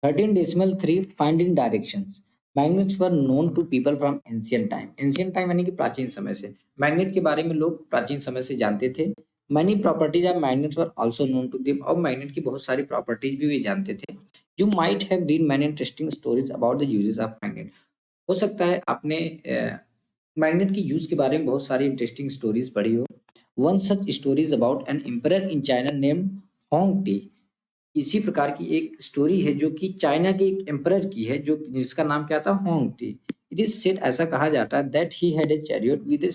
13.3 Finding Directions. Magnets were known to people from ancient time. Ancient time यानी कि प्राचीन समय से मैग्नेट के बारे में लोग प्राचीन समय से जानते थे. Many properties of magnets were also known to them. और मैग्नेट की बहुत सारी प्रॉपर्टीज भी वे जानते थे. You might have read many interesting stories about the uses of magnet. हो सकता है आपने मैग्नेट की यूज के बारे में बहुत सारी इंटरेस्टिंग स्टोरीज पढ़ी हो. One such story is about an emperor in China named Hong T. इसी प्रकार की एक स्टोरी है जो कि चाइना के एक एम्परर की है जो जिसका नाम क्या था, Hong T. It is said, ऐसा कहा जाता है, that he had a chariot with A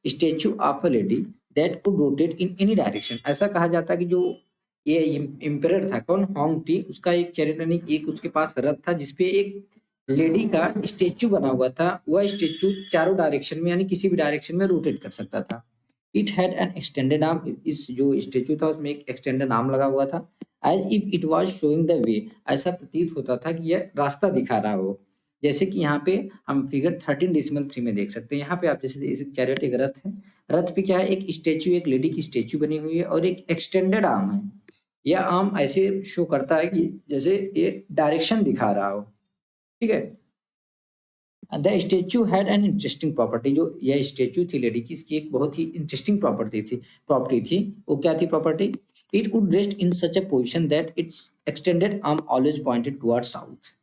statue of a lady that could rotate in any direction. ऐसा कहा जाता है कि जो ये एम्परर था, कौन, होंग टी, उसका एक चैरियट यानी एक उसके पास रथ था जिसपे एक लेडी का स्टेचू बना हुआ था. वह स्टेचू चारों डायरेक्शन में यानी किसी भी डायरेक्शन में रोटेट कर सकता था. It had an extended arm. इस जो स्टेचू था उसमें एक एक्सटेंडेड आर्म लगा हुआ था. As if it was showing the way. ऐसा प्रतीत होता था कि यह रास्ता दिखा रहा हो. जैसे कि यहाँ पे हम फिगर 13.3 में देख सकते हैं. यहाँ पे आप जैसे चैरियट एक रथ है. रथ पे क्या है, एक स्टेचू, एक लेडी की स्टेचू बनी हुई है और एक एक्सटेंडेड आर्म है. यह आर्म ऐसे शो करता है कि जैसे ये डायरेक्शन दिखा रहा हो. ठीक है. The statue had an interesting property. जो यह स्टेचू थी लेडी की, इसकी एक बहुत ही इंटरेस्टिंग प्रॉपर्टी थी. वो क्या थी property? It could rest in such A position that it's extended arm always pointed toward south.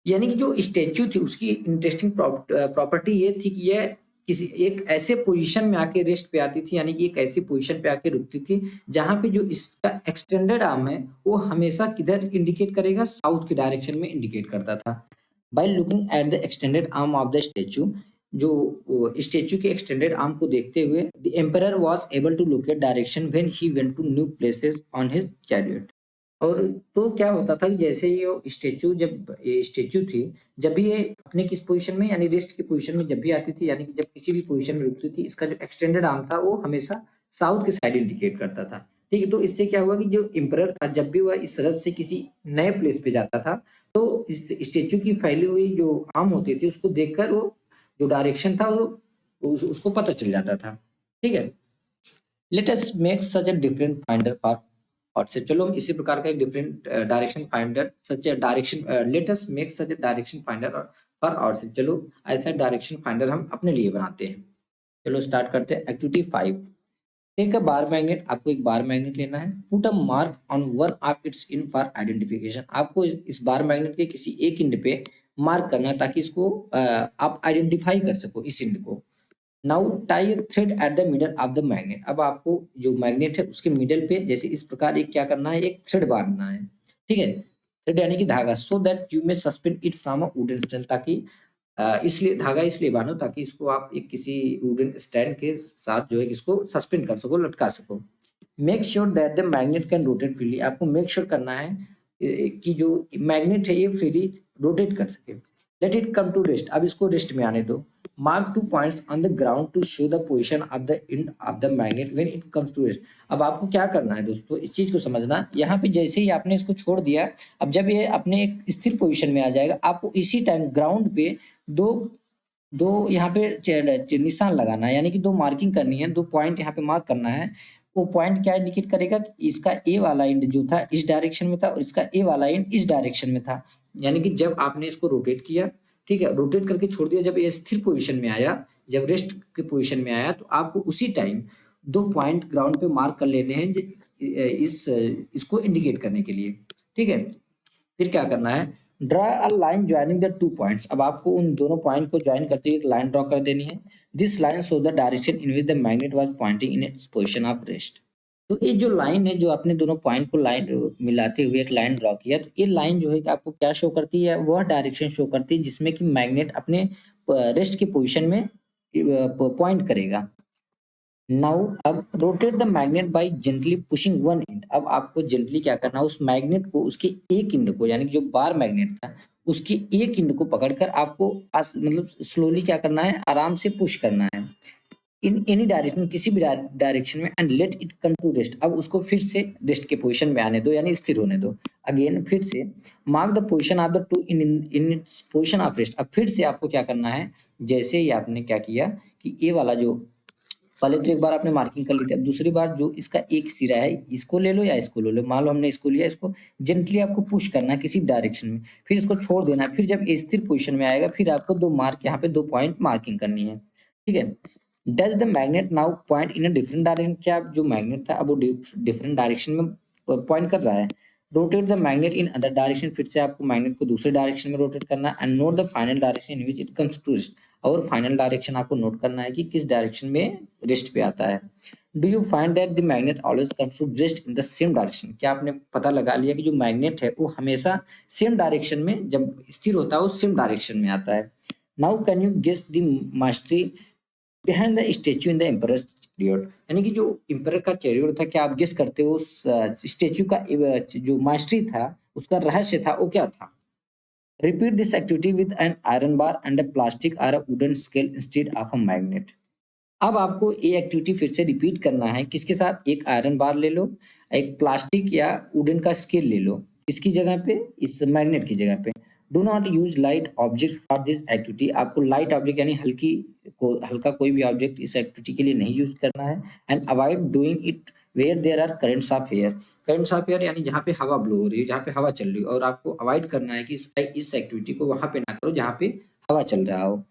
यानी कि जो स्टेचू थी उसकी इंटरेस्टिंग प्रॉपर्टी ये थी कि यह किसी एक ऐसे पोजीशन में आके रेस्ट पे आती थी, यानी कि एक ऐसी पोजीशन पे आके रुकती थी जहां पे जो इसका एक्सटेंडेड आर्म है वो हमेशा किधर इंडिकेट करेगा, साउथ की डायरेक्शन में इंडिकेट करता था. By looking at the extended arm of the statue, जो स्टेचू के एक्सटेंडेड आर्म को देखते हुए the emperor was able to locate direction when he went to new places on his chariot. और तो क्या होता था कि जैसे ये स्टेचू, जब ये स्टेचू थी, जब भी ये अपने किस पोजीशन में यानी रेस्ट की पोजीशन में जब भी आती थी, यानी कि जब किसी भी पोजीशन में रुकती थी, इसका जो एक्सटेंडेड आर्म था वो हमेशा साउथ की साइड इंडिकेट करता था. ठीक है. तो इससे क्या हुआ कि जो एम्परर था जब भी वह इस रथ से किसी नए प्लेस पे जाता था तो इस स्टेचू की फैली हुई जो आर्म होती थी उसको देखकर वो जो डायरेक्शन था वो उसको पता चल जाता था. ठीक है. Let us make such a different finder for और से चलो हम इसी प्रकार का एक different direction finder such a direction let us make such a direction finder for और से चलो ऐसा डायरेक्शन फाइंडर हम अपने लिए बनाते हैं. चलो स्टार्ट करते हैं. Activity 5. Take a bar magnet. आपको एक बार मैग्नेट लेना है. Put a mark on one of its end for identification. आपको इस बार मैग्नेट के किसी एक इंड पे मार्क करना है ताकि इसको आप आइडेंटिफाई कर सको इस इंड को. Now tie thread at the middle of the magnet. अब आपको जो मैग्नेट है उसके मिडल पे जैसे इस प्रकार एक क्या करना है, एक थ्रेड बांधना है. ठीक है. थ्रेड यानी कि धागा. So that you may suspend it from a wooden stand. ताकि इसलिए धागा इसलिए बांधो ताकि इसको आप एक किसी वुडन स्टैंड के साथ जो है इसको सस्पेंड कर सको, लटका सको. Make sure that the magnet can rotate freely. आपको मेक श्योर करना है कि जो मैग्नेट है ये फ्रीली रोटेट कर सके. Let it come to rest. अब इसको रेस्ट में आने दो. Mark 2 points on the ground to show the position of the end of the magnet when it comes to rest. अब आपको क्या करना है दोस्तों, इस चीज को समझना. यहाँ पे जैसे ही आपने इसको छोड़ दिया, अब जब ये अपने एक स्थिर पोजीशन में आ जाएगा, आपको इसी टाइम ग्राउंड पे दो दो यहाँ पे निशान लगाना है, यानी कि दो मार्किंग करनी है, दो पॉइंट यहाँ पे मार्क करना है. वो पॉइंट क्या इंडिकेट करेगा कि इसका ए वाला एंड जो था इस डायरेक्शन में था और इसका ए वाला एंड इस डायरेक्शन में था. यानी कि जब आपने इसको रोटेट किया, ठीक है, रोटेट करके छोड़ दिया, जब ये स्थिर पोजीशन में आया, जब रेस्ट के पोजीशन में आया, तो आपको उसी टाइम दो पॉइंट ग्राउंड पे मार्क कर लेने हैं इसको इंडिकेट करने के लिए. ठीक है. फिर क्या करना है, draw a line joining the 2 points. अब आपको उन दोनों पॉइंट को ज्वाइन करते हुए एक लाइन ड्रॉ कर देनी है. This line show the direction in which the magnet was pointing in its position of rest. तो ये जो लाइन है, जो आपने दोनों पॉइंट को लाइन मिलाते हुए एक लाइन ड्रॉ किया, तो ये लाइन जो है कि आपको क्या शो करती है, वह डायरेक्शन शो करती है जिसमें कि मैग्नेट अपने रेस्ट की पोजीशन में पॉइंट करेगा. नाउ अब rotate the magnet by gently pushing one end. अब आपको जेंटली क्या करना है, उस मैग्नेट को, उसके एक एंड को, यानी कि जो बार मैग्नेट था उसके एक एंड को पकड़कर आपको मतलब स्लोली क्या करना है, आराम से पुश करना है इन एनी डायरेक्शन, किसी भी डायरेक्शन में, and let it come to rest. अब उसको फिर से रेस्ट के पोजीशन में आने दो, यानी स्थिर होने दो. अगेन फिर से mark the position of the two in in its position of rest. अब फिर से आपको क्या करना है, जैसे ही आपने क्या किया कि ये वाला जो पहले तो एक बार आपने मार्किंग कर ली थी, अब दूसरी बार जो इसका एक सिरा है इसको ले लो या इसको ले लो। मान लो हमने इसको लिया, इसको जेंटली आपको पुश करना है किसी डायरेक्शन में, फिर इसको छोड़ देना है, फिर जब स्थिर पोजीशन में आएगा फिर आपको 2 मार्क यहाँ पे 2 पॉइंट मार्किंग करनी है, ठीक है। Does the magnet now point in a different direction, क्या जो मैग्नेट था अब वो डिफरेंट डायरेक्शन में पॉइंट कर रहा है। Rotate the magnet in other direction, फिर से आपको मैग्नेट को दूसरे डायरेक्शन में रोटेट करना है। And note the final direction in which it comes to rest, और फाइनल डायरेक्शन आपको नोट करना है कि किस डायरेक्शन में रेस्ट पे आता है। Do you find that the magnet always comes to rest in the same direction, क्या आपने पता लगा लिया कि जो मैग्नेट है वो हमेशा सेम डायरेक्शन में जब स्थिर होता है वो सेम डायरेक्शन में आता है। Now can you guess the mystery behind the statue in the emperor's chariot, यानी कि जो एम्परर का चैरियट था, क्या आप गेस करते हो उस स्टेच्यू का जो मास्टरी था उसका रहस्य था वो क्या था। Repeat this activity with an iron bar and a plastic और a wooden scale instead of a magnet. अब आपको ये एक्टिविटी फिर से रिपीट करना है, किसके साथ, एक आयरन बार ले लो, एक प्लास्टिक या वुडन का स्केल ले लो, इसकी जगह पे, इस मैग्नेट की जगह पे। Do not use light object for this activity, आपको लाइट ऑब्जेक्ट यानी हल्का कोई भी ऑब्जेक्ट इस एक्टिविटी के लिए नहीं यूज करना है। And avoid doing it where there are currents of air, currents of air यानी जहाँ पे हवा ब्लो हो रही है, जहाँ पे हवा चल रही है, और आपको अवॉइड करना है कि इस एक्टिविटी को वहां पे ना करो जहाँ पे हवा चल रहा हो।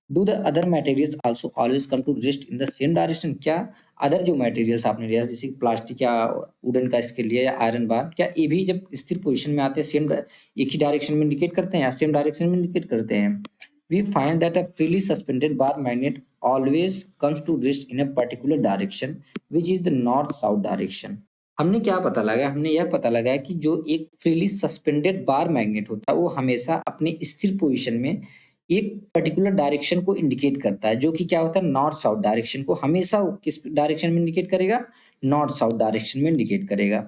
Do the other materials also always come to rest in the same direction, क्या अदर जो मटेरियल्स आपने लिया जैसे प्लास्टिक या वुडन का इसके लिए या आयरन बार, क्या ये भी जब स्थिर पोजीशन में आते हैं सेम एक ही डायरेक्शन में इंडिकेट करते हैं या सेम डायरेक्शन में इंडिकेट करते हैं। We find that a freely suspended bar magnet always comes to rest in a particular direction which is the north south direction. हमने क्या पता लगा, हमने यह पता लगा कि जो एक फ्रीली सस्पेंडेड बार मैग्नेट होता है वो हमेशा अपने स्थिर पोजीशन में एक पर्टिकुलर डायरेक्शन को इंडिकेट करता है, जो कि क्या होता है, नॉर्थ साउथ डायरेक्शन को हमेशा वो किस डायरेक्शन में इंडिकेट करेगा, नॉर्थ साउथ डायरेक्शन में इंडिकेट करेगा।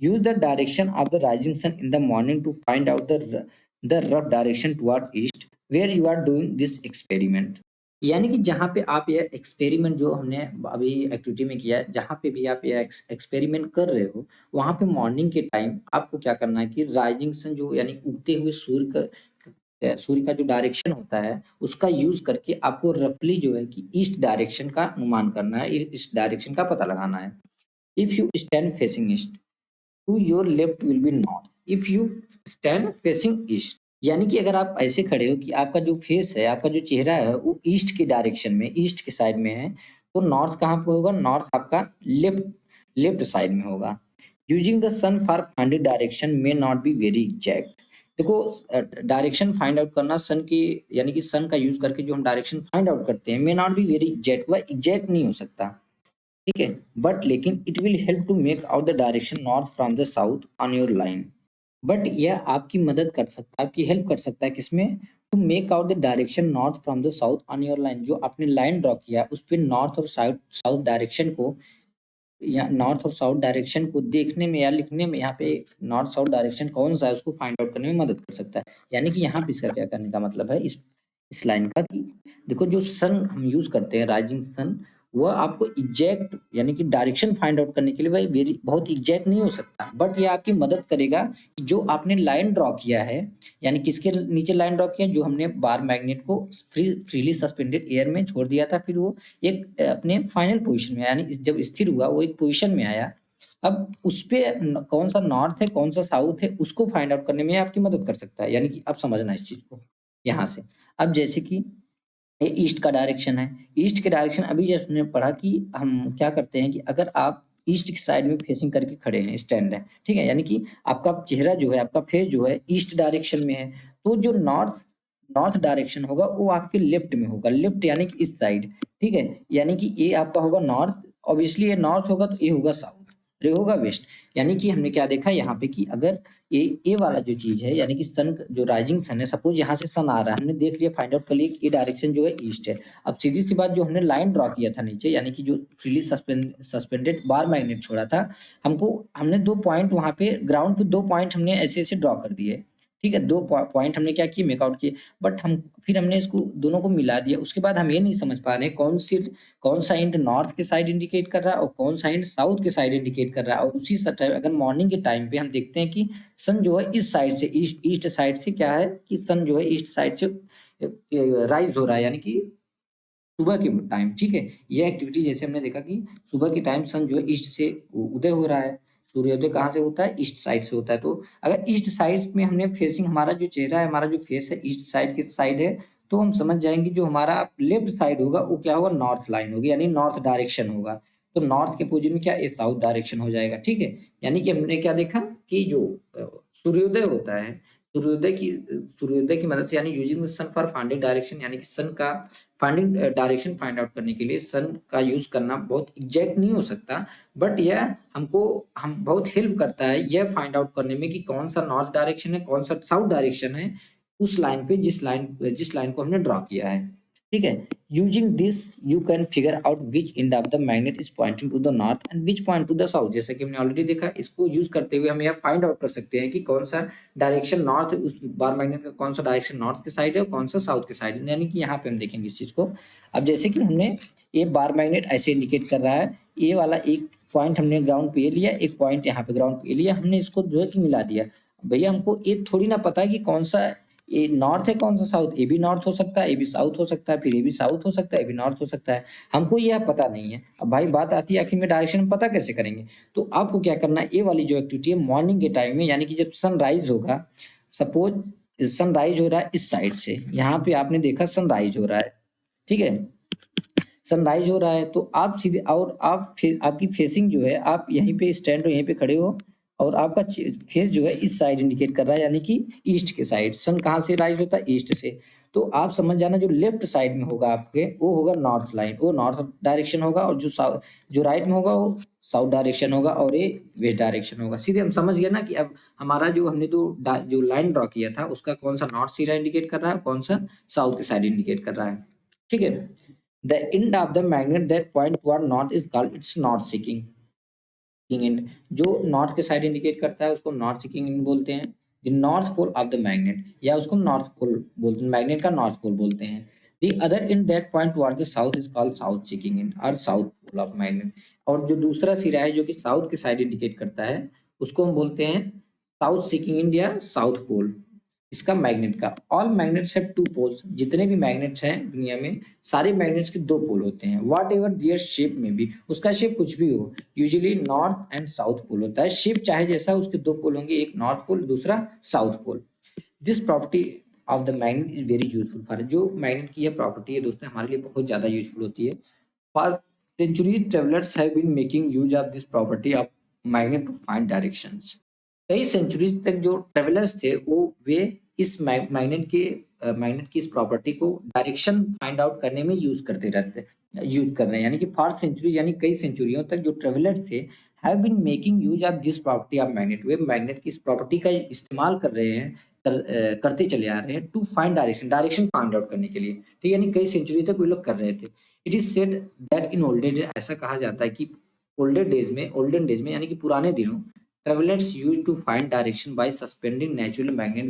Use the direction of the rising sun in the morning to find out the rough direction toward east where you are doing this experiment, यानी कि जहाँ पे आप ये एक्सपेरिमेंट जो हमने अभी एक्टिविटी में किया है, जहाँ पे भी आप ये एक्सपेरिमेंट कर रहे हो, वहाँ पे मॉर्निंग के टाइम आपको क्या करना है कि राइजिंग सन जो यानी उगते हुए सूर्य का जो डायरेक्शन होता है उसका यूज करके आपको रफली जो है कि ईस्ट डायरेक्शन का अनुमान करना है, इस डायरेक्शन का पता लगाना है। If you stand facing east to your left will be north, if you stand facing east, यानी कि अगर आप ऐसे खड़े हो कि आपका जो फेस है, आपका जो चेहरा है वो ईस्ट के डायरेक्शन में, ईस्ट के साइड में है, तो नॉर्थ कहाँ पे होगा, नॉर्थ आपका लेफ्ट लेफ्ट साइड में होगा। Using the sun for finding direction may not be very exact, देखो डायरेक्शन फाइंड आउट करना सन की, यानी कि सन का यूज करके जो हम डायरेक्शन फाइंड आउट करते हैं, may not be very exact, वह एग्जैक्ट नहीं हो सकता, ठीक है, बट लेकिन it will help to make out the direction north from the south on your line, but यह आपकी मदद कर सकता है, आपकी हेल्प कर सकता है किसमें, to make out the direction north from the south on your line, जो आपने लाइन ड्रॉ किया उस पर नॉर्थ और साउथ साउथ डायरेक्शन को, या नॉर्थ और साउथ डायरेक्शन को देखने में या लिखने में, यहाँ पे नॉर्थ साउथ डायरेक्शन कौन सा है उसको फाइंड आउट करने में मदद कर सकता है। यानी कि यहाँ पे इसका क्या करने का मतलब है, इस लाइन का कि देखो जो सन हम यूज करते हैं राइजिंग सन, वह आपको एग्जैक्ट यानी कि डायरेक्शन फाइंड आउट करने के लिए भाई वेरी बहुत एग्जैक्ट नहीं हो सकता, बट ये आपकी मदद करेगा कि जो आपने लाइन ड्रॉ किया है, यानी किसके नीचे लाइन ड्रॉ किया, जो हमने बार मैग्नेट को फ्रीली सस्पेंडेड एयर में छोड़ दिया था, फिर वो एक अपने फाइनल पोजीशन में, यानी जब स्थिर हुआ वो एक पोजीशन में आया, अब उस पे कौन सा नॉर्थ है कौन सा साउथ है उसको फाइंड आउट करने में आपकी मदद कर सकता है, यानी कि अब समझना इस चीज को यहाँ से। अब जैसे कि ये ईस्ट का डायरेक्शन है, ईस्ट के डायरेक्शन अभी जैसे हमने पढ़ा कि हम क्या करते हैं कि अगर आप ईस्ट की साइड में फेसिंग करके खड़े हैं, स्टैंड है, ठीक है, यानी कि आपका चेहरा जो है, आपका फेस जो है ईस्ट डायरेक्शन में है, तो जो नॉर्थ नॉर्थ डायरेक्शन होगा वो आपके लेफ्ट में होगा, लेफ्ट यानी कि इस साइड, ठीक है, यानी कि ये आपका होगा नॉर्थ, ऑब्वियसली ये नॉर्थ होगा तो ये होगा साउथ, ये होगा वेस्ट। यानी कि हमने क्या देखा यहाँ पे कि अगर ये वाला जो चीज है, यानी कि सन जो राइजिंग सन है, सपोज यहाँ से सन आ रहा है, हमने देख लिया फाइंड आउट कर लिया कि ये डायरेक्शन जो है ईस्ट है। अब सीधी सी बात, जो हमने लाइन ड्रॉ किया था नीचे, यानी कि जो फ्रीली सस्पेंडेड बार मैग्नेट छोड़ा था, हमने 2 पॉइंट वहां पे ग्राउंड पे 2 पॉइंट हमने ऐसे ऐसे ड्रॉ कर दिए, ठीक है, 2 पॉइंट हमने क्या किए, मेकआउट किए, बट हम फिर हमने इसको दोनों को मिला दिया, उसके बाद हम ये नहीं समझ पा रहे कौन सा एंड नॉर्थ के साइड इंडिकेट कर रहा है और कौन सा एंड साउथ के साइड इंडिकेट कर रहा है। और उसी टाइम अगर मॉर्निंग के टाइम पे हम देखते हैं कि सन जो है इस साइड से, ईस्ट साइड से क्या है कि सन जो है ईस्ट साइड से राइज हो रहा है, यानी कि सुबह के टाइम, ठीक है। ये एक्टिविटी जैसे हमने देखा कि सुबह के टाइम सन जो है ईस्ट से उदय हो रहा है। सूर्योदय कहाँ से होता है? ईस्ट साइड से होता है। तो अगर ईस्ट साइड में हमने फेसिंग, हमारा जो चेहरा है, हमारा जो फेस है ईस्ट साइड के साइड है, तो हम समझ जाएंगे जो हमारा लेफ्ट साइड होगा वो क्या होगा? नॉर्थ लाइन होगी, यानी नॉर्थ डायरेक्शन होगा। तो नॉर्थ के पोजीशन में क्या? साउथ डायरेक्शन हो जाएगा, ठीक है। यानी कि हमने क्या देखा कि जो सूर्योदय होता है, सूर्योदय की मदद से, यानी using the sun for finding direction, यानी कि सन का फाइंडिंग डायरेक्शन फाइंड आउट करने के लिए सन का यूज करना बहुत एग्जैक्ट नहीं हो सकता, बट यह हमको हम बहुत हेल्प करता है यह फाइंड आउट करने में कि कौन सा नॉर्थ डायरेक्शन है, कौन सा साउथ डायरेक्शन है उस लाइन पे, जिस लाइन को हमने ड्रॉ किया है, ठीक है। Using this you can figure out which end of the magnet is pointing to the north end which point to the south. जैसे कि हमने ऑलरेडी देखा, इसको यूज करते हुए हम यह फाइंड आउट कर सकते हैं कि कौन सा डायरेक्शन नॉर्थ, उस बार मैग्नेट का कौन सा डायरेक्शन नॉर्थ के साइड है और कौन सा साउथ के साइड है। यानी कि यहाँ पे हम देखेंगे इस चीज को। अब जैसे कि हमने ये बार मैग्नेट ऐसे इंडिकेट कर रहा है, ये वाला एक पॉइंट हमने ग्राउंड पे लिया, एक पॉइंट यहाँ पे ग्राउंड पे लिया, हमने इसको जो है कि मिला दिया। भैया हमको ये थोड़ी ना पता है कि कौन सा ये नॉर्थ है कौन सा साउथ। ए भी नॉर्थ हो सकता है, ए भी साउथ हो सकता है, फिर ए भी साउथ हो सकता है, ए भी नॉर्थ हो सकता है। हमको यह पता नहीं है। अब भाई बात आती है आखिर में डायरेक्शन पता कैसे करेंगे? तो आपको क्या करना है, ये वाली जो एक्टिविटी है मॉर्निंग के टाइम में, यानी कि जब सनराइज होगा, सपोज सनराइज हो रहा है इस साइड से, यहाँ पे आपने देखा सनराइज हो रहा है, ठीक है। सनराइज हो रहा है तो आप सीधे, और आपकी फेसिंग जो है, आप यहीं पे स्टैंड हो, यहीं पे खड़े हो, और आपका फेस जो है इस साइड इंडिकेट कर रहा है, यानी कि ईस्ट के साइड। सन कहाँ से राइज होता है? ईस्ट से। तो आप समझ जाना जो लेफ्ट साइड में होगा आपके, वो होगा नॉर्थ लाइन, वो नॉर्थ डायरेक्शन होगा, और जो राइट में होगा वो साउथ डायरेक्शन होगा, और ये वेस्ट डायरेक्शन होगा। सीधे हम समझ गए ना कि अब हमारा जो हमने जो लाइन ड्रॉ किया था उसका कौन सा नॉर्थ साइड इंडिकेट कर रहा है, कौन सा साउथ के साइड इंडिकेट कर रहा है, ठीक है। The end of the magnet that point toward north is called its north seeking end। जो नॉर्थ के साइड इंडिकेट करता है उसको नॉर्थ सीकिंग एंड बोलते हैं। The north pole of the magnet, या उसको नॉर्थ पोल बोलते हैं, मैग्नेट का नॉर्थ पोल बोलते हैं। The other in that point toward the south is called south seeking and और साउथ पोल ऑफ मैग्नेट। और जो दूसरा सिरा है जो कि साउथ के साइड इंडिकेट करता है उसको हम बोलते हैं साउथ सीकिंग एंड या साउथ पोल। इसका मैग्नेट का, all magnets have two poles. जितने भी मैग्नेट्स हैं दुनिया में, सारे मैग्नेट्स के दो पोल होते हैं। व्हाट एवर दियर शेप में भी, उसका शेप कुछ भी हो, usually north and south pole होता है। शेप चाहे जैसा, उसके दो पोल होंगे, एक नॉर्थ पोल दूसरा south pole. This property of the magnet is very useful for, जो मैग्नेट की यह प्रॉपर्टी है दोस्तों हमारे लिए बहुत ज्यादा यूजफुल होती है। For centuries travelers have been making use of this property of magnet to find directions। कई सेंचुरीज तक जो ट्रेवलर्स थे वो वे इस मैग्नेट की इस प्रॉपर्टी को डायरेक्शन फाइंड आउट करने में यूज कर रहे हैं। यानी कि फॉर सेंचुरी, यानी कई सेंचुरियों तक जो ट्रेवलर्स थे have been making use of this property of magnet, वे मैग्नेट की इस प्रॉपर्टी का इस्तेमाल कर रहे हैं, करते चले आ रहे हैं to find direction find out करने के लिए, ठीक है। यानी कई सेंचुरी तक वो लोग कर रहे थे। It is said that in olden days, ऐसा कहा जाता है कि ओल्डन डेज में यानी कि पुराने दिनों, travelers used to find direction by suspending natural magnet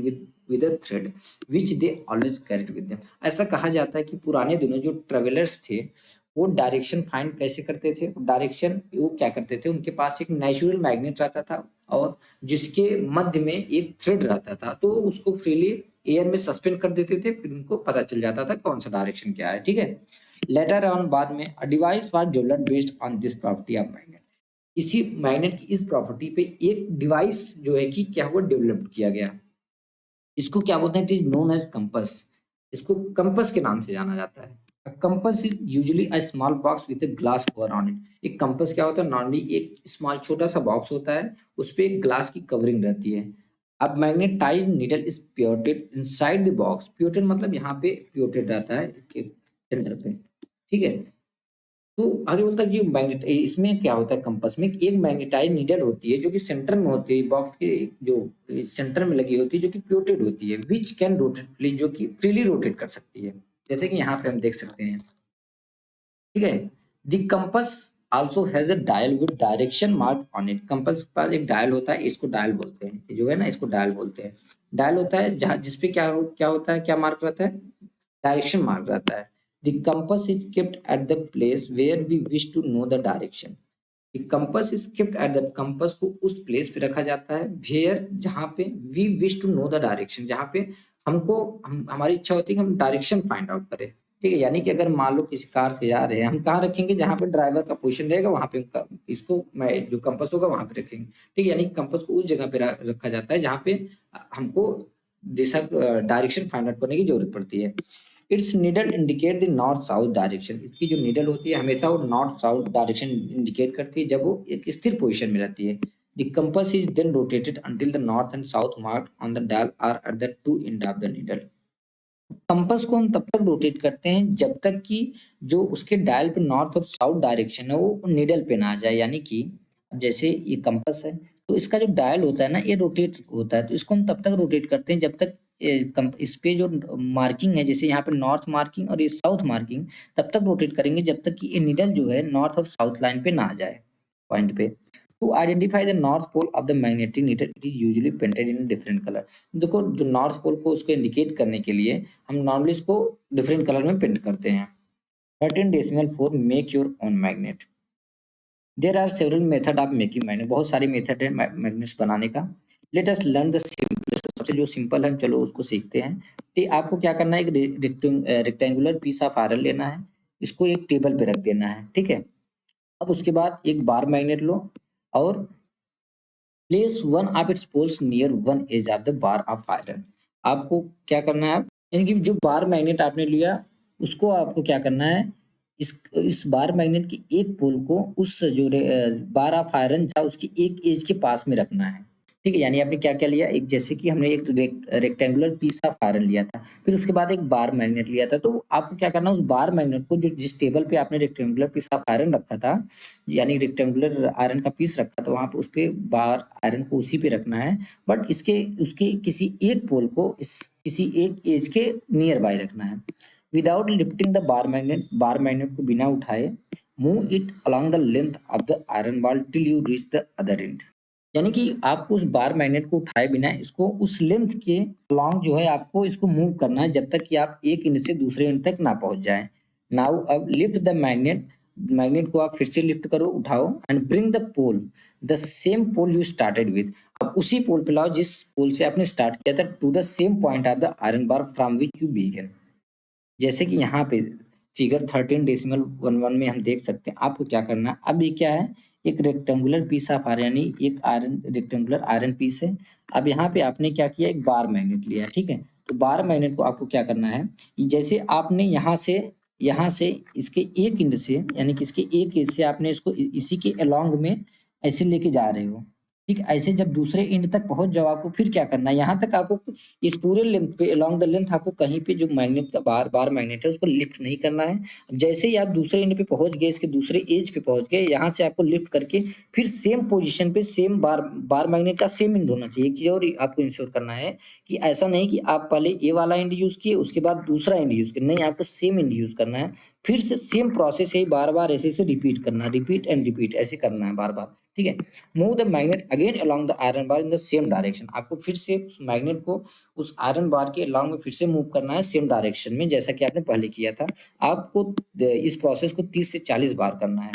with a thread which they always carried with them। ऐसा कहा जाता है कि पुराने दिनों जो ट्रेवलर्स थे वो डायरेक्शन फाइंड कैसे करते थे, डायरेक्शन वो क्या करते थे, उनके पास एक नेचुरल मैग्नेट रहता था और जिसके मध्य में एक थ्रेड रहता था, तो उसको फ्रीली एयर में सस्पेंड कर देते थे, फिर उनको पता चल जाता था कौन सा डायरेक्शन क्या है, ठीक है। लेटर ऑन, बाद में, a device was developed based on this property of magnet. इसी मैग्नेट की इस प्रॉपर्टी पे एक डिवाइस जो है कि क्या हुआ, डेवलप किया गया। इसको क्या बोलते हैं? It is known as compass. इसको कंपस के नाम से जाना जाता है। Compass is usually a small box with a glass cover on it. एक कंपस क्या होता है? नॉर्मली एक स्मॉल छोटा सा बॉक्स होता है, उस पे एक ग्लास की कवरिंग रहती है। अब magnetized needle is pivoted inside the box. Pivoted मतलब यहाँ पे प्योटेड रहता है सेंटर पे, ठीक है। तो आगे बोलता है कि मैग्नेट, इसमें क्या होता है, कंपास में एक मैग्नेटाइज नीडल होती है जो कि सेंटर में होती है, बॉक्स के जो सेंटर में लगी होती है, जो कि प्योटेड होती है, विच कैन रोटेट फ्री, जो कि फ्रीली रोटेट कर सकती है, जैसे कि यहाँ पे हम देख सकते हैं, ठीक है। The compass also has a dial with direction mark on it. Compass के पास एक डायल होता है, इसको डायल बोलते हैं, ये जो है ना इसको डायल बोलते हैं। डायल होता है जहाँ जिसपे क्या होता है, क्या मार्क रहता है? डायरेक्शन मार्क रहता है। The compass is kept at the place where we wish to know the direction। The compass is kept at the, compass को उस प्लेस पे रखा जाता है where, जहाँ पे we wish to know the direction, जहाँ पे हमारी इच्छा होती है कि हम डायरेक्शन फाइंड आउट करें। ठीक है, यानी कि अगर मान लो किसी कार से जा रहे हैं, हम कहाँ रखेंगे, जहाँ पे ड्राइवर का पोजीशन रहेगा वहां पे इसको मैं जो कंपास होगा वहां पे रखेंगे। ठीक है, यानी कि कंपास को उस जगह पे रखा जाता है जहाँ पे हमको दिशा डायरेक्शन फाइंड आउट करने की जरूरत पड़ती है। It's needle indicate the north south direction, इसकी जो नीडल होती है हमेशा वो नॉर्थ साउथ डायरेक्शन इंडिकेट करती है जब वो एक स्थिर पोजीशन में रहती है। The compass is then rotated until the north and south mark on the dial are at the two end of the needle. Compass को हम तब तक रोटेट करते हैं जब तक कि जो उसके डायल पे नॉर्थ और साउथ डायरेक्शन है वो नीडल पे ना आ जाए। यानी कि जैसे ये कंपास है तो इसका जो डायल होता है ना ये रोटेट होता है, तो इसको हम तब तक रोटेट करते हैं जब तक इस पे जो मार्किंग है, जैसे यहाँ पे नॉर्थ मार्किंग और ये साउथ मार्किंग, तब तक रोटेट करेंगे जब तक कि ये नीडल जो है नॉर्थ और साउथ लाइन पे ना आ जाए पॉइंट पे। To identify the north pole of the magnetic needle it is usually painted in different colour. देखो जो नॉर्थ पोल को उसको इंडिकेट करने के लिए हम नॉर्मली इसको डिफरेंट कलर में पेंट करते हैं। 13.4 make your own magnet. There are several method of making magnet, बहुत सारे मेथड है मैग्नेट्स बनाने का। Let us learn the simplest, सबसे जो सिंपल है चलो उसको सीखते हैं। तो आपको क्या करना है, एक रेक्टेंगुलर पीस ऑफ आयरन लेना है, इसको एक टेबल पे रख देना है। ठीक है, अब उसके बाद एक बार मैग्नेट लो और place one of its poles near one edge of the bar of iron. आपको क्या करना है, यानी कि जो बार मैग्नेट आपने लिया उसको आपको क्या करना है, इस बार मैग्नेट की एक पोल को उस जो बार ऑफ आयरन था उसकी एक एज के पास में रखना है। ठीक है, यानी आपने क्या क्या लिया, एक जैसे कि हमने एक रेक्टेंगुलर पीस ऑफ आयरन लिया था, फिर उसके बाद एक बार मैग्नेट लिया था, तो आपको क्या करना है, उस बार मैग्नेट को जो जिस टेबल पे आपने रेक्टेंगुलर पीस ऑफ आयरन रखा था, यानी रेक्टेंगुलर आयरन का पीस रखा था वहां पे उस पे बार आयरन को उसी पे रखना है, बट इसके उसके किसी एक पोल को इस किसी एक एज के नियर बाय रखना है। Without lifting the bar magnet को बिना उठाए move it along the length of the iron ball till you reach the other and. यानी कि आपको उस बार मैग्नेट को उठाए बिना इसको उस लेंथ के अलोंग जो है आपको इसको मूव करना है जब तक कि आप एक एंड से दूसरे एंड तक ना पहुंच जाए। नाउ अब लिफ्ट द मैग्नेट, मैग्नेट को आप फिर से लिफ्ट करो, उठाओ and bring the pole the same pole you started with. अब उसी पोल पे लाओ जिस पोल से आपने स्टार्ट किया था, to the same point of the iron bar from which you began. जैसे कि यहाँ पे फिगर 13.11 में हम देख सकते हैं आपको क्या करना है। अब ये क्या है, एक रेक्टेंगुलर पीस ऑफ आयरन, यानी एक आयरन रेक्टेंगुलर आयरन पीस है। अब यहाँ पे आपने क्या किया, एक बार मैग्नेट लिया। ठीक है, तो बार मैग्नेट को आपको क्या करना है, जैसे आपने यहाँ से इसके एक एंड से, यानी कि इसके एक एज से आपने इसको इसी के अलोंग में ऐसे लेके जा रहे हो। ठीक है, ऐसे जब दूसरे एंड तक पहुंच जाओ आपको फिर क्या करना है, यहाँ तक आपको इस पूरे लेंथ पे अलोंग द लेंथ आपको कहीं पे जो मैग्नेट का बार मैग्नेट है उसको लिफ्ट नहीं करना है। जैसे ही आप दूसरे एंड पे पहुंच गए, इसके दूसरे एज पे पहुंच गए, यहाँ से आपको लिफ्ट करके फिर सेम पोजीशन पे सेम बार मैग्नेट का सेम एंड होना चाहिए। एक चीज और आपको इंश्योर करना है कि ऐसा नहीं कि आप पहले ए वाला एंड यूज किए उसके बाद दूसरा एंड यूज किए, नहीं, आपको सेम एंड यूज करना है। फिर से सेम प्रोसेस है, बार बार ऐसे ऐसे रिपीट करना है, रिपीट एंड रिपीट ऐसे करना है बार बार। ठीक है, move the magnet again along the iron bar in the same direction. आपको फिर से उस मैग्नेट को उस आयरन बार के अलोंग में फिर से मूव करना है सेम डायरेक्शन में, जैसा कि आपने पहले किया था। आपको इस प्रोसेस को 30 से 40 बार करना है।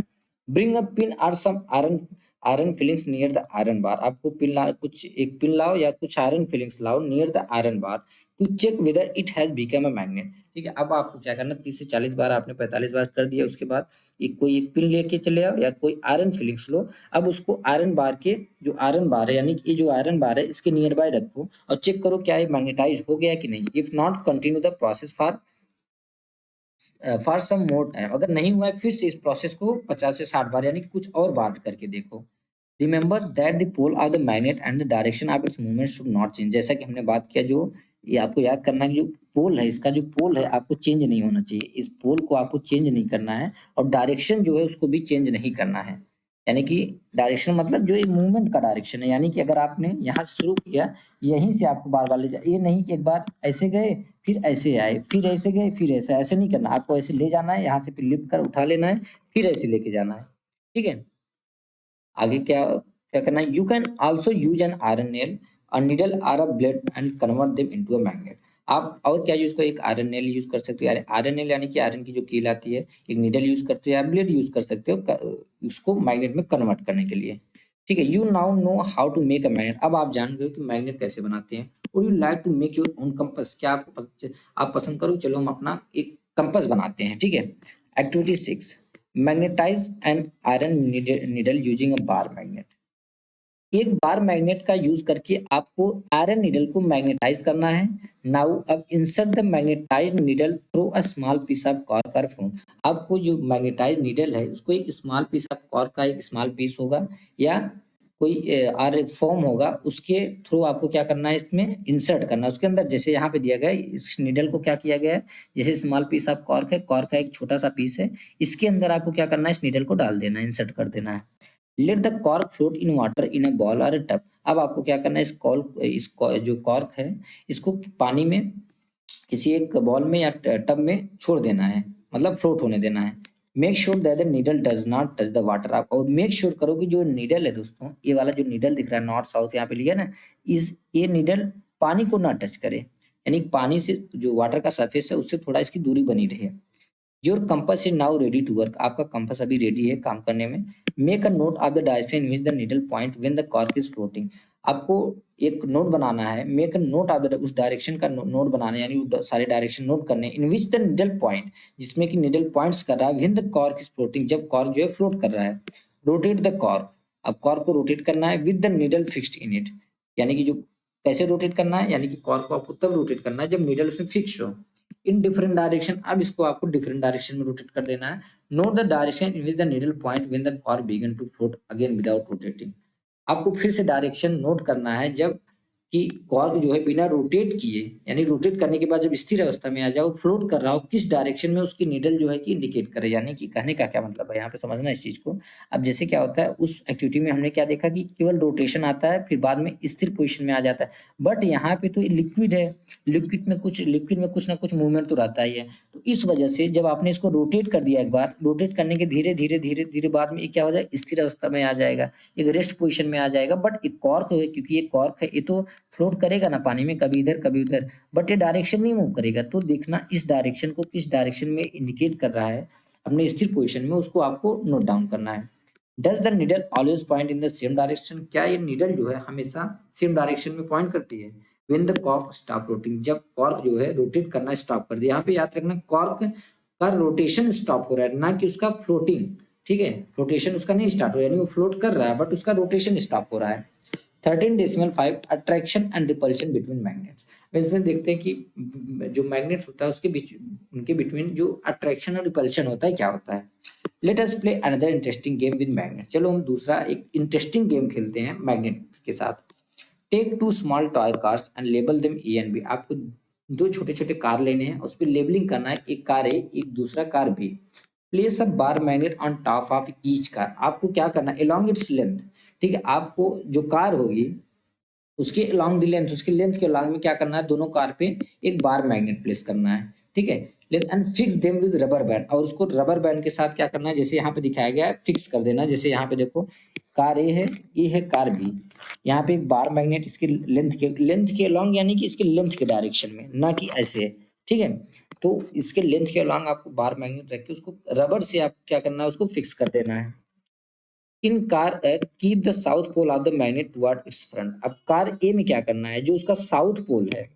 Bring a pin or some iron iron filings near the iron bar. आपको पिन ला, कुछ एक पिन लाओ या कुछ आयरन फिलिंग्स लाओ near the iron bar to check whether it has become a magnet. ठीक है, अब आपको क्या करना, 30 से 40 बार आपने 45 बार कर दिया, उसके बाद कोई एक पिन लेके चले आओ या कोई आयरन फिलिंग्स लो। अब उसको आयरन बार के जो आयरन बार है, यानी कि ये जो आयरन बार है इसके नियर बाय रखो और चेक करो क्या ये मैग्नेटाइज हो गया कि नहीं। If not continue the process for some more time. अगर नहीं हुआ है फिर से इस प्रोसेस को 50 से 60 बार यानी कि कुछ और बार करके देखो। Remember that the pole of the magnet and the direction of its movement should not change. जैसा कि हमने बात किया, जो ये आपको याद करना है कि जो पोल है, इसका जो पोल है आपको चेंज नहीं होना चाहिए, इस पोल को आपको चेंज नहीं करना है और डायरेक्शन जो है उसको भी चेंज नहीं करना है। यानी कि डायरेक्शन मतलब जो ये मूवमेंट का डायरेक्शन है, यानी कि अगर आपने यहाँ से शुरू किया यहीं से आपको बार बार ले जाए, ये नहीं कि एक बार ऐसे गए फिर ऐसे आए फिर ऐसे गए फिर ऐसे, ऐसे नहीं करना, आपको ऐसे ले जाना है, यहाँ से फिर लिफ्ट कर उठा लेना है फिर ऐसे लेके जाना है। ठीक है, आगे क्या क्या करना है, you can also use an iron nail a needle or a blade and convert them into a magnet. आप और क्या यूज करो, एक आयरन नेल यूज कर सकते हो, आयरन नेल यानी कि आयरन की जो कील आती है, एक नीडल यूज करते हो या ब्लेड यूज कर सकते हो उसको मैग्नेट में कन्वर्ट करने के लिए। ठीक है, you now know how to make a magnet. अब आप जान गए कि मैग्नेट कैसे बनाते हैं। Would you like to make your own compass, क्या आप पसंद करो, चलो हम अपना एक कंपास बनाते हैं, ठीक है। Activity 6, magnetise an iron needle using a bar magnet. एक बार मैग्नेट का यूज करके आपको आयरन नीडल को मैग्नेटाइज करना है। नाउ अब insert the magnetised needle through a small piece of cork और फोम। आपको जो मैग्नेटाइज नीडल है उसको एक स्मॉल पीस ऑफ कॉर्क का एक स्मॉल पीस होगा या कोई आर फॉर्म होगा, उसके थ्रू आपको क्या करना है, इसमें इंसर्ट करना है उसके अंदर। जैसे यहाँ पे दिया गया है, इस नीडल को क्या किया गया है, जैसे स्मॉल पीस ऑफ कॉर्क है, कॉर्क का एक छोटा सा पीस है, इसके अंदर आपको क्या करना है, इस नीडल को डाल देना है, इंसर्ट कर देना है। Let the cork float in water in a ball और अ टब। अब आपको क्या करना है, जो कॉर्क है इसको पानी में किसी एक बॉल में या टब में छोड़ देना है, मतलब फ्लोट होने देना है। Make sure that the needle does not touch the water. आप और मेक श्योर करो कि जो नीडल है दोस्तों, ये वाला जो नीडल दिख रहा है नॉर्थ साउथ यहाँ पे लिया ना, इस ये नीडल पानी को ना टच करे, यानी पानी से जो वाटर का सरफेस है उससे थोड़ा इसकी दूरी बनी रहे। Your compass is now ready to work. आपका कंपास अभी रेडी है काम करने में। Make a note of the direction in which the needle point when the cork is floating. आपको एक नोट बनाना है, make a note of the उस डायरेक्शन का नोट बनाना है, यानी सारे डायरेक्शन नोट करने, in which the needle point, जिसमें कि नीडल पॉइंट्स कर रहा है, when the cork is floating, जब कॉर्क जो है फ्लोट कर रहा है। Rotate the cork. अब कॉर्क को रोटेट करना है with the needle fixed in it, यानी कि जो कैसे रोटेट करना है, यानी कि कॉर्क को आपको तब रोटेट करना है जब नीडल उसमें फिक्स हो इन डिफरेंट डायरेक्शन। अब इसको आपको डिफरेंट डायरेक्शन में रोटेट कर देना है। Note the direction in which the needle point when the cork begin to float again without rotating. आपको फिर से डायरेक्शन नोट करना है जब कि कॉर्क जो है बिना रोटेट किए, यानी रोटेट करने के बाद जब स्थिर अवस्था में आ जाए, वो फ्लोट कर रहा हो, किस डायरेक्शन में उसकी नीडल जो है कि इंडिकेट करे। यानी कि कहने का क्या मतलब है, यहाँ पे समझना इस चीज को। अब जैसे क्या होता है, उस एक्टिविटी में हमने क्या देखा कि केवल रोटेशन आता है, फिर बाद में स्थिर पोजिशन में आ जाता है। बट यहाँ पे तो लिक्विड है, लिक्विड में कुछ ना कुछ मूवमेंट तो रहता ही है। तो इस वजह से जब आपने इसको रोटेट कर दिया, एक बार रोटेट करने के धीरे धीरे धीरे धीरे बाद में ये क्या हो जाए, स्थिर अवस्था में आ जाएगा, एक रेस्ट पोजीशन में आ जाएगा। बट एक कॉर्क है, क्योंकि ये कॉर्क है, ये तो फ्लोट करेगा ना पानी में, कभी इधर कभी उधर, बट ये डायरेक्शन नहीं मूव करेगा। तो देखना इस डायरेक्शन को किस डायरेक्शन में इंडिकेट कर रहा है अपने स्थिर पोजीशन में, उसको आपको नोट डाउन करना है। Does the needle always point in the same direction. क्या ये नीडल जो है हमेशा सेम डायरेक्शन में पॉइंट करती है। व्हेन द कॉर्क स्टॉप रोटिंग, जब कॉर्क जो है रोटेट करना स्टॉप कर दिया। यहाँ पे याद रखना कॉर्क का रोटेशन स्टॉप हो रहा है, ना कि उसका फ्लोटिंग, ठीक है। फ्लोटेशन उसका नहीं स्टार्ट हो, यानी वो फ्लोट कर रहा है बट उसका रोटेशन स्टॉप हो रहा है। 13.5 attraction and repulsion between magnets. इसमें देखते हैं कि जो मैग्नेट्स होता है उसके बीच, उनके बिटवीन जो अट्रैक्शन और रिपल्शन होता है क्या होता है। Let us play another interesting game with magnet. चलो हम दूसरा एक इंटरेस्टिंग गेम खेलते हैं मैग्नेट के साथ। Take two small toy cars and label them A and B. आपको दो छोटे छोटे कार लेने हैं, उस पर लेबलिंग करना है, एक कार ए एक दूसरा car B. Place a bar magnet on top of each car. आपको क्या करना है, अलोंग इट्स लेंथ, ठीक है। आपको जो कार होगी उसके अलोंग द लेंथ, उसके लेंथ के अलोंग में क्या करना है, दोनों कार पे एक बार मैग्नेट प्लेस करना है, ठीक है। Let and fix them with rubber band, और उसको रबर बैंड के साथ क्या करना है, जैसे यहाँ पे दिखाया गया है फिक्स कर देना। जैसे यहाँ पे देखो कार ए है, ये है कार बी, यहाँ पे एक बार मैग्नेट इसके लेंथ के अलोंग, यानी कि इसके लेंथ के डायरेक्शन में, ना कि ऐसे, ठीक है। तो इसके लेंथ के अलोंग आपको बार मैग्नेट रख के उसको रबर से आप क्या करना है, उसको फिक्स कर देना है। In car keep the south pole of the magnet toward its front. अब कार ए में क्या करना है, जो उसका साउथ पोल है,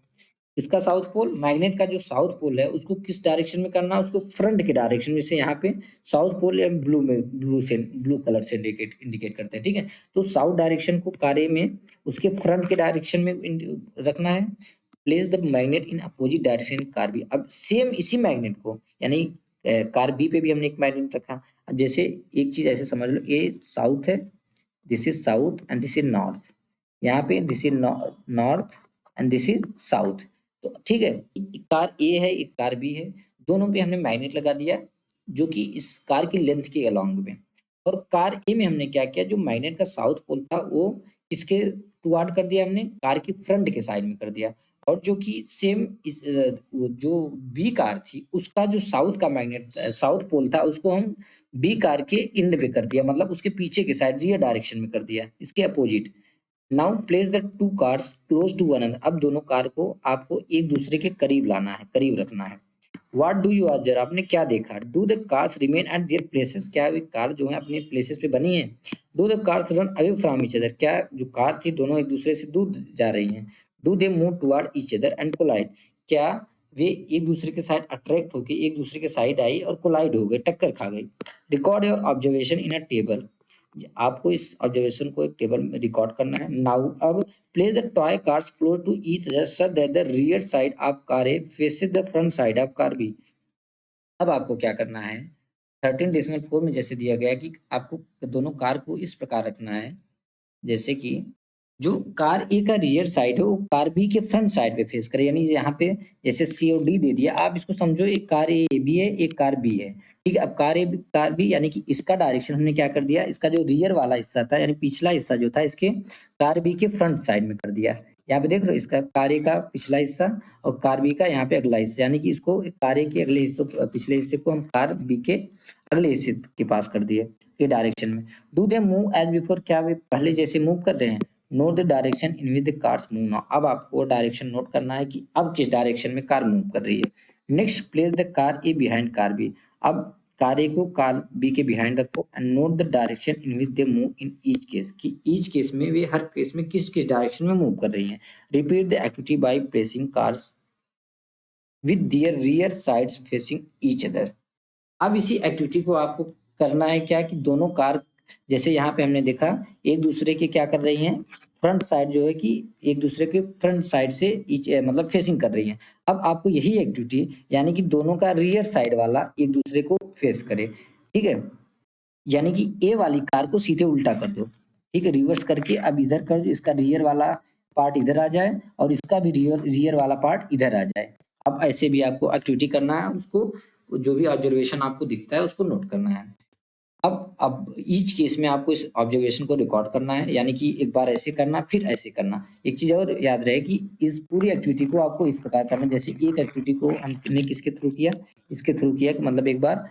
इसका साउथ पोल मैग्नेट का जो साउथ पोल है उसको किस डायरेक्शन में करना है, उसको फ्रंट के डायरेक्शन में। से यहाँ पे साउथ पोल या ब्लू कलर से इंडिकेट करते हैं, ठीक है। तो साउथ डायरेक्शन को कार ए में उसके फ्रंट के डायरेक्शन में रखना है। Place the magnet in opposite direction car B. अब सेम इसी मैग्नेट को, यानी कार बी पे भी हमने एक मैग्नेट रखा। अब जैसे एक चीज ऐसे समझ लो, ये साउथ है, this is south and this is north, यहाँ पे this is north and this is south. तो ठीक है, एक कार ए है एक कार बी है, दोनों पे हमने मैग्नेट लगा दिया जो कि इस कार की लेंथ के अलोंग में। और कार ए में हमने क्या किया, जो मैग्नेट का साउथ पोल था वो इसके टुवार्ड कर दिया, हमने कार की फ्रंट के साइड में कर दिया। और जो कि सेम इस जो बी कार थी उसका जो साउथ का मैग्नेट साउथ पोल था उसको हम बी कार के इंड पे कर दिया, मतलब उसके पीछे के साइड रियर डायरेक्शन में कर दिया, इसके opposite. Now place the two cars close to one another. अब दोनों कार को आपको एक दूसरे के करीब लाना है, करीब रखना है। व्हाट डू यू ऑब्जर्व, आपने क्या देखा। Do the cars remain at there places, क्या वे कार जो है अपने प्लेसेस पे बनी है। Do the cars run away from each other, क्या जो कार थी दोनों एक दूसरे से दूर जा रही हैं। Do they move toward each other and collide, क्या वे एक दूसरे के साथ अट्रैक्ट होके एक दूसरे के साइड आई और कोलाइड हो गए, टक्कर खा गई। Record your observation in a table. आपको इस ऑब्जर्वेशन को एक टेबल में रिकॉर्ड करना है। नाउ अब place the toy cars close to each other so that the rear side of car A faces the front side of car B. अब आपको क्या करना है, 13.4 में जैसे दिया गया है कि आपको दोनों कार को इस प्रकार रखना है, जैसे कि जो कार ए का रियर साइड है वो कार बी के फ्रंट साइड पे फेस करे, यानी यहाँ पे जैसे सी और डी दे दिया, आप इसको समझो एक कार ए बी है, एक कार बी है। ठीक है, अब कार बी यानी कि इसका डायरेक्शन हमने क्या कर दिया, इसका जो रियर वाला हिस्सा था यानी पिछला हिस्सा जो था इसके कार बी के फ्रंट साइड में कर दिया। यहाँ पे देख रहे हो, इसका कार ए का पिछला हिस्सा और कार बी का यहाँ पे अगला हिस्सा, यानी कि इसको कार ए के अगले हिस्से पिछले हिस्से को हम कार बी के अगले हिस्से के पास कर दिए के डायरेक्शन में। Do they move as before, क्या वे पहले जैसे मूव कर रहे हैं। Note the direction in which the cars move now, अब आपको डायरेक्शन नोट करना है कि अब किस डायरेक्शन में कार मूव कर रही है। Next place the car A behind car B, अब कार ए को कार बी के बिहाइंड रखो and note the direction in which they move in each case, कि ईच केस में वे हर केस में किस किस डायरेक्शन में मूव कर रही हैं। Repeat the activity by placing cars with their rear sides facing each other. अब इसी एक्टिविटी को आपको करना है क्या कि दोनों कार, जैसे यहाँ पे हमने देखा एक दूसरे के क्या कर रही हैं, फ्रंट साइड जो है कि एक दूसरे के फ्रंट साइड से मतलब फेसिंग कर रही हैं। अब आपको यही एक्टिविटी यानी कि दोनों का रियर साइड वाला एक दूसरे को फेस करे। ठीक है, यानी कि ए वाली कार को सीधे उल्टा कर दो। ठीक है, रिवर्स करके अब इधर कर दो, इसका रियर वाला पार्ट इधर आ जाए और इसका भी रियर वाला पार्ट इधर आ जाए। अब ऐसे भी आपको एक्टिविटी करना है, उसको जो भी ऑब्जर्वेशन आपको दिखता है उसको नोट करना है। अब ईच केस में आपको इस ऑब्जर्वेशन को रिकॉर्ड करना है, यानी कि एक बार ऐसे करना फिर ऐसे करना। एक चीज और याद रहे कि इस पूरी एक्टिविटी को आपको इस प्रकार करना है, जैसे एक एक्टिविटी को हमने किसके थ्रू किया, इसके थ्रू किया कि मतलब एक बार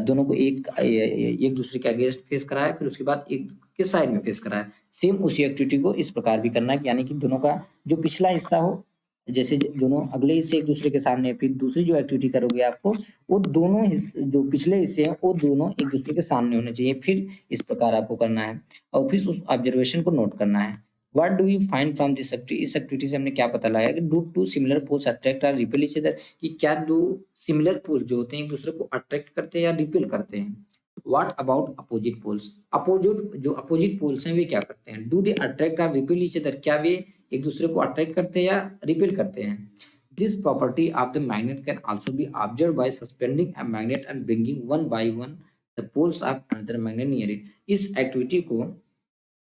दोनों को एक दूसरे के अगेंस्ट फेस कराया, फिर उसके बाद एक के साइड में फेस कराया। सेम उसी एक्टिविटी को इस प्रकार भी करना है, यानी कि दोनों का जो पिछला हिस्सा हो, जैसे दोनों अगले हिस्से एक दूसरे के सामने, फिर दूसरी जो एक्टिविटी करोगे आपको वो दोनों हिस्से जो पिछले हिस्से हैं वो दोनों एक दूसरे के सामने होने चाहिए, फिर इस प्रकार आपको करना है और फिर उस ऑब्जर्वेशन को नोट करना है। What do you find from this activity, इस एक्टिविटी से हमने क्या पता लगाया कि do two similar poles attract और रिपेल ईच अदर, कि क्या दो सिमिलर पोल जो होते हैं एक दूसरे को अट्रैक्ट करते हैं या रिपेल करते हैं। What about opposite poles, opposite poles हैं वे क्या करते हैं। डू दे अट्रैक्ट और रिपेल ईच अदर, क्या वे एक दूसरे को अट्रैक्ट करते हैं या रिपेल करते हैं। This property of the magnet can also be observed by suspending a magnet and bringing one by one the poles of another magnet near it। इस एक्टिविटी को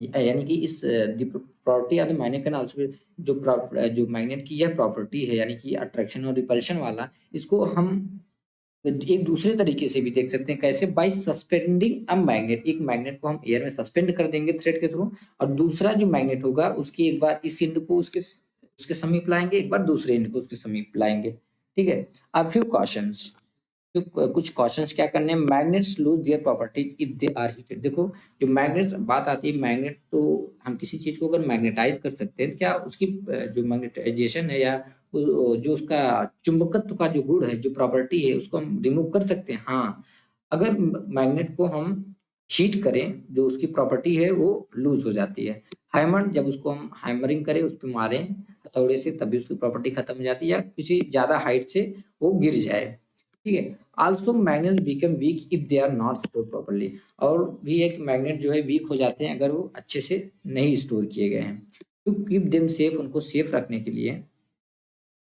यानी कि इस property of the magnet can also, जो magnet की यह property है यानी कि अट्रैक्शन और रिपल्शन वाला, इसको हम एक दूसरे तरीके से भी देख सकते हैं। कैसे, बाय सस्पेंडिंग अ मैग्नेट, एक मैग्नेट को हम एयर में सस्पेंड कर देंगे थ्रेड के थ्रू और दूसरा जो मैग्नेट होगा उसकी एक बार इस एंड को उसके उसके समीप लाएंगे, एक बार दूसरे एंड को उसके समीप लाएंगे। ठीक है, अब फ्यू क्वेश्चंस, तो कुछ क्वेश्चंस क्या करने हैं। Magnets lose their properties if they are heated. देखो जो मैग्नेट्स बात आती है, मैग्नेट तो हम किसी चीज को अगर मैग्नेटाइज कर सकते हैं, क्या उसकी जो मैग्नेटाइजेशन है या जो उसका चुंबकत्व का जो गुण है, जो प्रॉपर्टी है, उसको हम रिमूव कर सकते हैं। हाँ, अगर मैग्नेट को हम हीट करें, जो उसकी प्रॉपर्टी है वो लूज हो जाती है। हैमर, जब उसको हम हैमरिंग करें, उस पर मारें हथौड़े से, तभी उसकी प्रॉपर्टी खत्म हो जाती है, या किसी ज्यादा हाइट से वो गिर जाए। ठीक है, also magnet become weak if they are not store properly, और भी एक मैग्नेट जो है वीक हो जाते हैं अगर वो अच्छे से नहीं स्टोर किए गए हैं। टू कीप देम सेफ, उनको सेफ रखने के लिए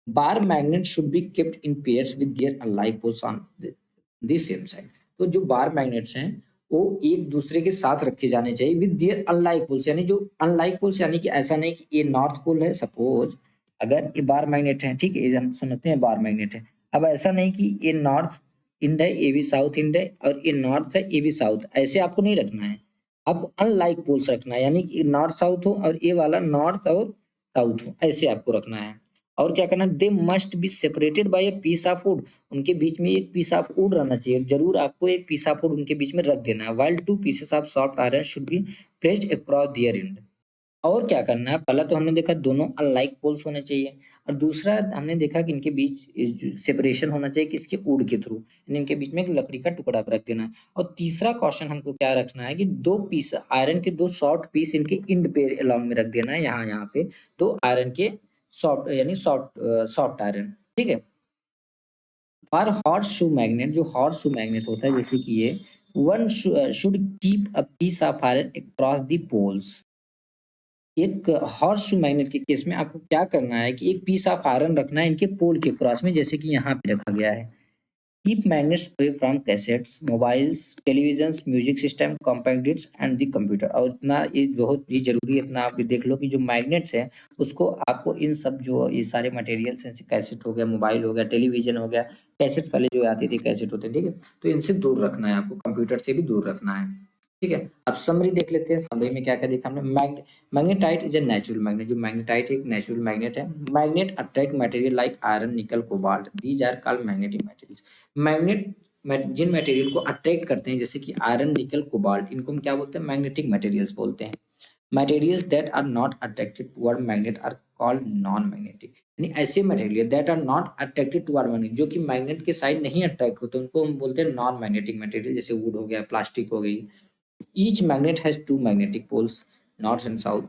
bar magnet should be kept in pairs with their unlike poles on the same side. तो जो बार मैग्नेट्स हैं वो एक दूसरे के साथ रखे जाने चाहिए विद देयर अनलाइक पोल्स, यानी जो अनलाइक पोल्स यानी कि ऐसा नहीं कि ये नॉर्थ पोल है, सपोज अगर ये बार मैग्नेट है, ठीक है, ये हम समझते हैं बार मैग्नेट है। अब ऐसा नहीं कि ये नॉर्थ इंड है, ये भी साउथ इंड है, और ये नॉर्थ है, ये भी साउथ, ऐसे आपको नहीं रखना है। आपको अनलाइक पोल्स रखना है, यानी कि नॉर्थ साउथ हो और ये वाला नॉर्थ और साउथ हो, ऐसे आपको रखना है। और क्या करना, they must be separated by a piece of wood, उनके बीच में एक पीस ऑफ वुड रहना चाहिए, जरूर आपको एक पीस ऑफ वुड उनके बीच में रख देना है। While two pieces of soft iron should be placed across their end. और क्या करना है, पहला तो हमने देखा दोनों अनलाइक पोल्स होने चाहिए, और दूसरा हमने देखा कि इनके बीच सेपरेशन होना चाहिए किसके, वुड के थ्रू, यानी इनके बीच में एक लकड़ी का टुकड़ा रख देना है। और तीसरा क्वेश्चन हमको क्या रखना है कि दो पीस आयरन के, दो सॉफ्ट पीस इनके इंड पे अलॉन्ग में रख देना है, यहाँ पे दो आयरन के सॉफ्ट, यानी सॉफ्ट आयरन। ठीक है, फॉर हॉर्स शू मैग्नेट, जो हॉर्स शू मैग्नेट होता है जैसे कि ये, one should keep a piece of iron across the poles. एक हॉर्स शू मैग्नेट के केस में आपको क्या करना है कि एक पीस ऑफ आयरन रखना है इनके पोल के क्रॉस में, जैसे कि यहाँ पे रखा गया है। Keep magnets away from cassettes, mobiles, televisions, music system, compact disc and the computer. और इतना ये बहुत ही जरूरी है, इतना आप ये देख लो कि जो मैग्नेट्स है उसको आपको इन सब जो ये सारे मटेरियल्स हैं, जैसे कैसेट हो गया, मोबाइल हो गया, टेलीविजन हो गया, कैसेट्स पहले जो आती थी कैसेट होते, ठीक है, तो इनसे दूर रखना है आपको, कंप्यूटर से भी दूर रखना है। ठीक है, अब समरी देख लेते हैं। समरी में क्या क्या देखा हमने। Magnetite is a natural magnet, जो मैग्नेटाइट एक नेचुरल मैग्नेट है। Magnet attract material like iron, nickel, cobalt, these are called magnetic materials. जिन मटेरियल को अट्रैक्ट करते हैं जैसे कि आयरन, निकल, कोबाल्ट, इनको हम क्या बोलते हैं, मैग्नेटिक मटेरियल्स बोलते हैं। Materials that are not attracted toward magnet are called non magnetic. यानी ऐसे material that are not attracted toward magnet, जो कि मैग्नेट के साइड नहीं अट्रैक्ट होते, उनको हम बोलते हैं नॉन मैग्नेटिक मटेरियल, जैसे वुड हो गया, प्लास्टिक हो गई। Each magnet has two magnetic poles, north and south.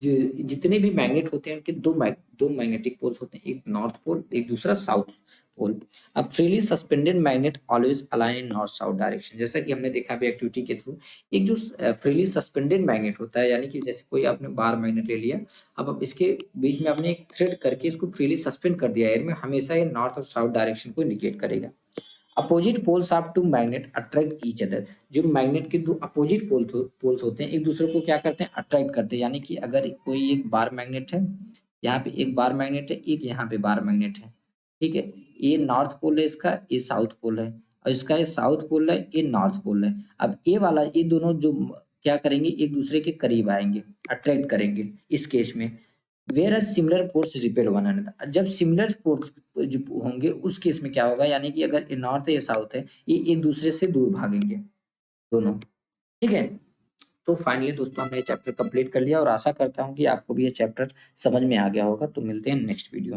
जितने भी मैग्नेट होते हैं उनके दो मैग्नेटिक पोल्स होते हैं, एक नॉर्थ पोल, एक दूसरा साउथ पोल। अब freely suspended magnet always align इन नॉर्थ साउथ डायरेक्शन, जैसा कि हमने देखा अभी एक्टिविटी के थ्रू। एक जो फ्रीली सस्पेंडेड मैग्नेट होता है, यानी कि जैसे कोई आपने बार मैग्नेट ले लिया, अब इसके बीच में आपने एक थ्रेड करके इसको फ्रीली सस्पेंड कर दिया एयर में, हमेशा ये नॉर्थ और साउथ डायरेक्शन को इंडिकेट करेगा। Opposite poles of two magnet attract each other, जो मैग्नेट के दो अपोजिट पोल्स होते हैं एक दूसरे को क्या करते हैं, अट्रैक्ट करते हैं। यानी कि अगर कोई एक बार मैग्नेट है, यहाँ पे एक बार मैग्नेट है, एक यहाँ पे बार मैग्नेट है, ठीक है, ये नॉर्थ पोल है इसका, ये साउथ पोल है, और इसका ये साउथ पोल है, ये नॉर्थ पोल है। अब ये वाला, ये दोनों जो क्या करेंगे, एक दूसरे के करीब आएंगे, अट्रैक्ट करेंगे इस केस में। Whereas similar force repel one another, जब सिमिलर फोर्स जो होंगे उस केस में क्या होगा, यानी कि अगर ये नॉर्थ है ये साउथ है, ये एक दूसरे से दूर भागेंगे दोनों। ठीक है, तो फाइनली दोस्तों हमने ये चैप्टर कंप्लीट कर लिया और आशा करता हूँ कि आपको भी ये चैप्टर समझ में आ गया होगा। तो मिलते हैं नेक्स्ट वीडियो में।